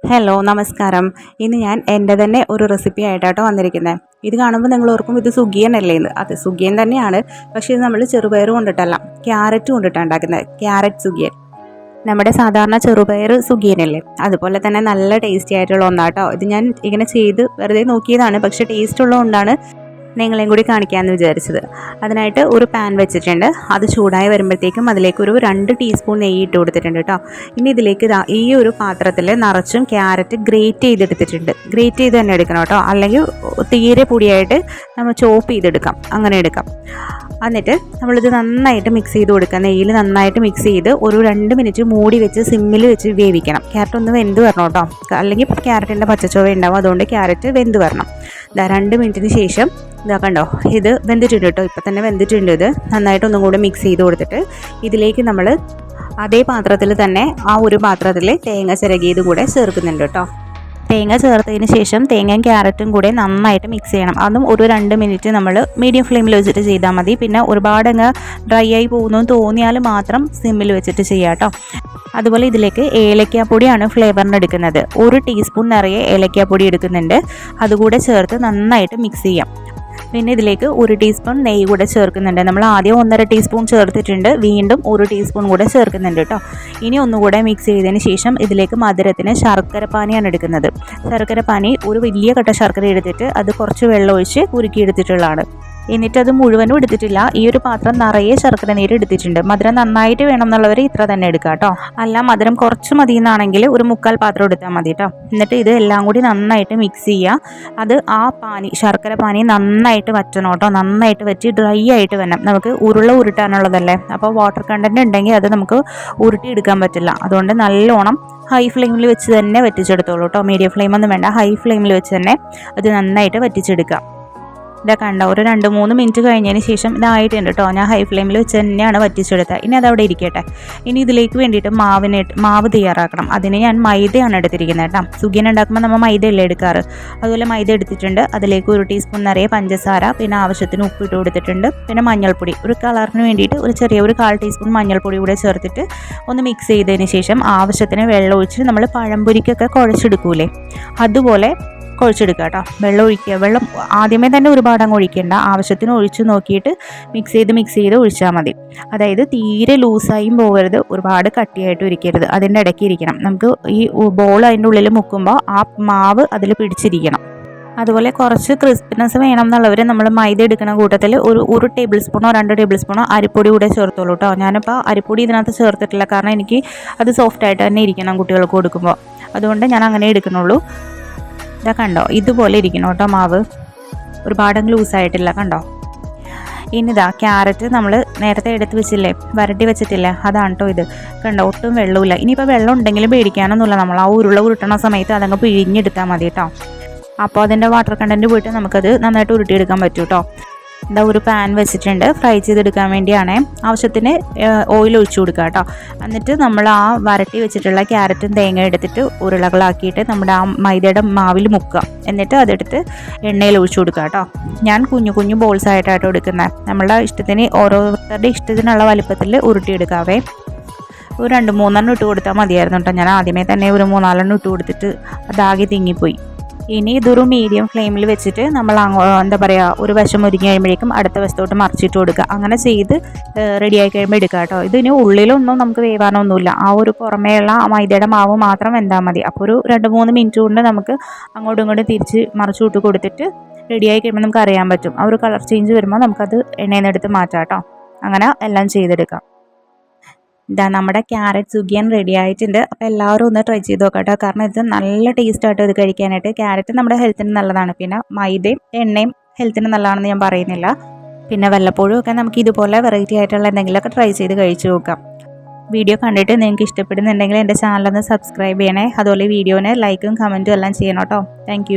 Hello നമസ്കാരം. ഇന്ന് ഞാൻ എൻ്റെ തന്നെ ഒരു റെസിപ്പി ആയിട്ടാട്ടോ വന്നിരിക്കുന്നത്. ഇത് കാണുമ്പോൾ നിങ്ങൾ ഓർക്കും ഇത് സുഗിയൻ അല്ലേ എന്ന്. അത് സുഗിയൻ തന്നെയാണ്. പക്ഷേ ഇത് നമ്മൾ ചെറുപയർ കൊണ്ടിട്ടല്ല, ക്യാരറ്റ് കൊണ്ടിട്ടാണ് ഉണ്ടാക്കുന്നത്. ക്യാരറ്റ് സുഗിയൻ. നമ്മുടെ സാധാരണ ചെറുപയർ സുഗിയനല്ലേ, അതുപോലെ തന്നെ നല്ല ടേസ്റ്റി ആയിട്ടുള്ള ഒന്നാട്ടോ. ഇത് ഞാൻ ഇങ്ങനെ ചെയ്ത് വെറുതെ നോക്കിയതാണ്, പക്ഷേ ടേസ്റ്റ് ഉള്ളതുകൊണ്ടാണ് നിങ്ങളെയും കൂടി കാണിക്കാമെന്ന് വിചാരിച്ചത്. അതിനായിട്ട് ഒരു പാൻ വെച്ചിട്ടുണ്ട്. അത് ചൂടായി വരുമ്പോഴത്തേക്കും അതിലേക്ക് ഒരു 2 ടീസ്പൂൺ നെയ്യ് ഇട്ട് കൊടുത്തിട്ടുണ്ട് കേട്ടോ. ഇനി ഇതിലേക്ക് ഈ ഒരു പാത്രത്തിൽ നിറച്ചും ക്യാരറ്റ് ഗ്രേറ്റ് ചെയ്തെടുത്തിട്ടുണ്ട്. ഗ്രേറ്റ് ചെയ്ത് തന്നെ എടുക്കണം കേട്ടോ, അല്ലെങ്കിൽ തീരെ പൊടിയായിട്ട് നമ്മൾ ചോപ്പ് ചെയ്തെടുക്കാം, അങ്ങനെ എടുക്കാം. എന്നിട്ട് നമ്മളിത് നന്നായിട്ട് മിക്സ് ചെയ്ത് കൊടുക്കുക. നെയ്യിൽ നന്നായിട്ട് മിക്സ് ചെയ്ത് ഒരു 2 മിനിറ്റ് മൂടി വെച്ച് സിമ്മിൽ വെച്ച് വേവിക്കണം. ക്യാരറ്റ് ഒന്ന് വെന്ത് വരണം കേട്ടോ, അല്ലെങ്കിൽ ക്യാരറ്റിൻ്റെ പച്ചച്ചോവ ഉണ്ടാവും. അതുകൊണ്ട് ക്യാരറ്റ് വെന്ത് വരണം. 2 മിനിറ്റിന് ശേഷം ഇതാ കണ്ടോ, ഇത് വെന്തിട്ടുണ്ട് കേട്ടോ. ഇപ്പം തന്നെ വെന്തിട്ടുണ്ട്. ഇത് നന്നായിട്ട് ഒന്നും കൂടെ മിക്സ് ചെയ്ത് കൊടുത്തിട്ട് ഇതിലേക്ക് നമ്മൾ അതേ പാത്രത്തിൽ തന്നെ ആ ഒരു പാത്രത്തിൽ തേങ്ങ ചിരകിയത് കൂടെ ചേർക്കുന്നുണ്ട് കേട്ടോ. തേങ്ങ ചേർത്തതിന് ശേഷം തേങ്ങയും ക്യാരറ്റും കൂടെ നന്നായിട്ട് മിക്സ് ചെയ്യണം. അതും ഒരു 2 മിനിറ്റ് നമ്മൾ മീഡിയം ഫ്ലെയിമിൽ വെച്ചിട്ട് ചെയ്താൽ മതി. പിന്നെ ഒരുപാട് അങ്ങ് ഡ്രൈ ആയി പോകുന്നു തോന്നിയാൽ മാത്രം സിമ്മിൽ വെച്ചിട്ട് ചെയ്യാം കേട്ടോ. അതുപോലെ ഇതിലേക്ക് ഏലക്കാപ്പൊടിയാണ് ഫ്ലേവറിന് എടുക്കുന്നത്. 1 ടീസ്പൂൺ നിറയെ ഏലക്കാപ്പൊടി എടുക്കുന്നുണ്ട്. അതുകൂടെ ചേർത്ത് നന്നായിട്ട് മിക്സ് ചെയ്യാം. പിന്നെ ഇതിലേക്ക് 1 ടീസ്പൂൺ നെയ്യ് കൂടെ ചേർക്കുന്നുണ്ട്. നമ്മൾ ആദ്യം 1.5 ടീസ്പൂൺ ചേർത്തിട്ടുണ്ട്, വീണ്ടും 1 ടീസ്പൂൺ കൂടെ ചേർക്കുന്നുണ്ട് കേട്ടോ. ഇനി ഒന്നുകൂടെ മിക്സ് ചെയ്തതിന് ശേഷം ഇതിലേക്ക് മധുരത്തിന് ശർക്കര പാനിയാണ് എടുക്കുന്നത്. ശർക്കര പാനി ഒരു വലിയ കട്ട ശർക്കര എടുത്തിട്ട് അത് കുറച്ച് വെള്ളം ഒഴിച്ച് ഉരുക്കിയെടുത്തിട്ടുള്ളതാണ്. എന്നിട്ട് അത് മുഴുവനും എടുത്തിട്ടില്ല, ഈ ഒരു പാത്രം നിറയെ ശർക്കര നീര് എടുത്തിട്ടുണ്ട്. മധുരം നന്നായിട്ട് വേണം എന്നുള്ളവർ ഇത്ര തന്നെ എടുക്കുക കേട്ടോ. അല്ല മധുരം കുറച്ച് മതി എന്നാണെങ്കിൽ ഒരു 3/4 പാത്രം എടുത്താൽ മതി കേട്ടോ. എന്നിട്ട് ഇത് എല്ലാം കൂടി നന്നായിട്ട് മിക്സ് ചെയ്യുക. അത് ആ ശർക്കര പാനി നന്നായിട്ട് വറ്റണം കേട്ടോ. നന്നായിട്ട് വറ്റി ഡ്രൈ ആയിട്ട് വേണം. നമുക്ക് ഉരുട്ടാനുള്ളതല്ലേ, അപ്പോൾ വാട്ടർ കണ്ടൻറ്റ് ഉണ്ടെങ്കിൽ അത് നമുക്ക് ഉരുട്ടിയെടുക്കാൻ പറ്റില്ല. അതുകൊണ്ട് നല്ലോണം ഹൈ ഫ്ലെയിമിൽ വെച്ച് തന്നെ വറ്റിച്ചെടുത്തോളൂ കേട്ടോ. മീഡിയം ഫ്ലെയിമൊന്നും വേണ്ട, ഹൈ ഫ്ലെയിമിൽ വെച്ച് തന്നെ അത് നന്നായിട്ട് വറ്റിച്ചെടുക്കാം. ഇതൊക്കെ കണ്ടോ, ഒരു 2-3 മിനിറ്റ് കഴിഞ്ഞതിന് ശേഷം ഇതായിട്ടുണ്ട് കേട്ടോ. ഞാൻ ഹൈ ഫ്ലെയിമിൽ വെച്ച് തന്നെയാണ് വറ്റിച്ചെടുത്തത്. ഇനി അതവിടെ ഇരിക്കട്ടെ. ഇനി ഇതിലേക്ക് വേണ്ടിയിട്ട് മാവ് തയ്യാറാക്കണം. അതിന് ഞാൻ മൈദയാണ് എടുത്തിരിക്കുന്നത് കേട്ടോ. സുഗിയൻ ഉണ്ടാക്കുമ്പോൾ നമ്മൾ മൈദയല്ലേ എടുക്കാറ്, അതുപോലെ മൈദ എടുത്തിട്ടുണ്ട്. അതിലേക്ക് 1 ടീസ്പൂൺ നിറയെ പഞ്ചസാര, പിന്നെ ആവശ്യത്തിന് ഉപ്പ് ഇട്ട് കൊടുത്തിട്ടുണ്ട്. പിന്നെ മഞ്ഞൾപ്പൊടി, ഒരു കളറിന് വേണ്ടിയിട്ട് ഒരു 1/4 ടീസ്പൂൺ മഞ്ഞൾപ്പൊടി കൂടെ ചേർത്തിട്ട് ഒന്ന് മിക്സ് ചെയ്തതിന് ശേഷം ആവശ്യത്തിന് വെള്ളം ഒഴിച്ച് നമ്മൾ പഴംപൊരിക്കൊക്കെ കുഴച്ചെടുക്കൂലേ, അതുപോലെ കുഴച്ചെടുക്കുക കേട്ടോ. വെള്ളം ഒഴിക്കുക. വെള്ളം ആദ്യമേ തന്നെ ഒരുപാട് അങ്ങ് ഒഴിക്കേണ്ട, ആവശ്യത്തിന് ഒഴിച്ച് നോക്കിയിട്ട് മിക്സ് ചെയ്ത് ഒഴിച്ചാൽ മതി. അതായത് തീരെ ലൂസായും പോകരുത്, ഒരുപാട് കട്ടിയായിട്ടും ഇരിക്കരുത്, അതിൻ്റെ ഇടയ്ക്ക് ഇരിക്കണം. നമുക്ക് ഈ ബോൾ അതിൻ്റെ ഉള്ളിൽ മുക്കുമ്പോൾ ആ മാവ് അതിൽ പിടിച്ചിരിക്കണം. അതുപോലെ കുറച്ച് ക്രിസ്പിനെസ് വേണം എന്നുള്ളവർ നമ്മൾ മൈദ എടുക്കുന്ന കൂട്ടത്തിൽ ഒരു ടേബിൾ സ്പൂണോ 2 ടേബിൾ സ്പൂണോ അരിപ്പൊടി കൂടെ ചേർത്തോളൂ കേട്ടോ. ഞാനിപ്പോൾ അരിപ്പൊടി ഇതിനകത്ത് ചേർത്തിട്ടില്ല, കാരണം എനിക്ക് അത് സോഫ്റ്റായിട്ട് തന്നെ ഇരിക്കണം കുട്ടികൾക്ക് കൊടുക്കുമ്പോൾ. അതുകൊണ്ട് ഞാൻ അങ്ങനെ എടുക്കുന്നുള്ളൂ. ഇതാ കണ്ടോ, ഇതുപോലെ ഇരിക്കണം കേട്ടോ മാവ്, ഒരുപാടങ്ങ് ലൂസായിട്ടില്ല കണ്ടോ. ഇനിതാ ക്യാരറ്റ് നമ്മൾ നേരത്തെ എടുത്ത് വെച്ചില്ലേ, വരട്ടി വെച്ചിട്ടില്ലേ, അതാണ് കേട്ടോ ഇത്. കണ്ടോ, ഒട്ടും വെള്ളമില്ല. ഇനിയിപ്പോൾ വെള്ളം ഉണ്ടെങ്കിലും പേടിക്കാനൊന്നുമില്ല, നമ്മൾ ആ ഉരുട്ടണ സമയത്ത് അതങ്ങ് പിഴിഞ്ഞെടുത്താൽ മതി കേട്ടോ. അപ്പോൾ അതിൻ്റെ വാട്ടർ കണ്ടൻറ്റ് പോയിട്ട് നമുക്കത് നന്നായിട്ട് ഉരുട്ടിയെടുക്കാൻ പറ്റും കേട്ടോ. എന്താ ഒരു പാൻ വെച്ചിട്ടുണ്ട്, ഫ്രൈ ചെയ്തെടുക്കാൻ വേണ്ടിയാണ്. ആവശ്യത്തിന് ഓയിൽ ഒഴിച്ചു കൊടുക്കുക കേട്ടോ. എന്നിട്ട് നമ്മൾ ആ വരട്ടി വെച്ചിട്ടുള്ള ക്യാരറ്റും തേങ്ങ എടുത്തിട്ട് ഉരുളകളാക്കിയിട്ട് നമ്മുടെ ആ മൈദയുടെ മാവിൽ മുക്കുക. എന്നിട്ട് അതെടുത്ത് എണ്ണയിൽ ഒഴിച്ചു കൊടുക്കുക കേട്ടോ. ഞാൻ കുഞ്ഞു ബോൾസ് ആയിട്ടാട്ടോ എടുക്കുന്നത്. നമ്മളുടെ ഇഷ്ടത്തിന് ഓരോരുത്തരുടെ ഇഷ്ടത്തിനുള്ള വലുപ്പത്തിൽ ഉരുട്ടിയെടുക്കാവേ. ഒരു 2-3 ഇട്ട് കൊടുത്താൽ മതിയായിരുന്നു കേട്ടോ. ഞാൻ ആദ്യമേ തന്നെ ഒരു 3-4 ഇട്ട് കൊടുത്തിട്ട് അതാകെ തിങ്ങിപ്പോയി. ഇനി ഇതൊരു മീഡിയം ഫ്ലെയിമിൽ വെച്ചിട്ട് നമ്മൾ എന്താ പറയുക, ഒരു വശം ഒരുങ്ങി കഴിയുമ്പോഴേക്കും അടുത്ത വശത്തോട്ട് മറിച്ചിട്ട് കൊടുക്കുക. അങ്ങനെ ചെയ്ത് റെഡിയായി കഴിയുമ്പോൾ എടുക്കുക കേട്ടോ. ഇതിന് ഉള്ളിലൊന്നും നമുക്ക് വേവാനൊന്നുമില്ല, ആ ഒരു പുറമേയുള്ള മൈദയുടെ മാവ് മാത്രം വെന്താൽ മതി. അപ്പോൾ ഒരു 2-3 മിനിറ്റ് കൊണ്ട് നമുക്ക് അങ്ങോട്ടും ഇങ്ങോട്ടും തിരിച്ച് മറിച്ച് വിട്ട് കൊടുത്തിട്ട് റെഡിയായി കഴിയുമ്പോൾ നമുക്ക് അറിയാൻ പറ്റും. ആ ഒരു കളർ ചേഞ്ച് വരുമ്പോൾ നമുക്കത് എണ്ണയിൽ നിന്ന് എടുത്ത് മാറ്റാം കേട്ടോ. അങ്ങനെ എല്ലാം ചെയ്തെടുക്കാം. ഇതാ നമ്മുടെ ക്യാരറ്റ് സുഗിയൻ റെഡി ആയിട്ടുണ്ട്. അപ്പോൾ എല്ലാവരും ഒന്ന് ട്രൈ ചെയ്ത് നോക്കാം കേട്ടോ. കാരണം ഇത് നല്ല ടേസ്റ്റായിട്ട് ഇത് കഴിക്കാനായിട്ട്. ക്യാരറ്റ് നമ്മുടെ ഹെൽത്തിന് നല്ലതാണ്. പിന്നെ മൈദയും എണ്ണയും ഹെൽത്തിന് നല്ലതാണെന്ന് ഞാൻ പറയുന്നില്ല. പിന്നെ വല്ലപ്പോഴും ഒക്കെ നമുക്ക് ഇതുപോലെ വെറൈറ്റി ആയിട്ടുള്ള എന്തെങ്കിലുമൊക്കെ ട്രൈ ചെയ്ത് കഴിച്ച് നോക്കാം. വീഡിയോ കണ്ടിട്ട് നിങ്ങൾക്ക് ഇഷ്ടപ്പെടുന്നുണ്ടെങ്കിൽ എൻ്റെ ചാനലൊന്ന് സബ്സ്ക്രൈബ് ചെയ്യണേ. അതുപോലെ വീഡിയോനെ ലൈക്കും കമൻറ്റും എല്ലാം ചെയ്യണം കേട്ടോ. താങ്ക്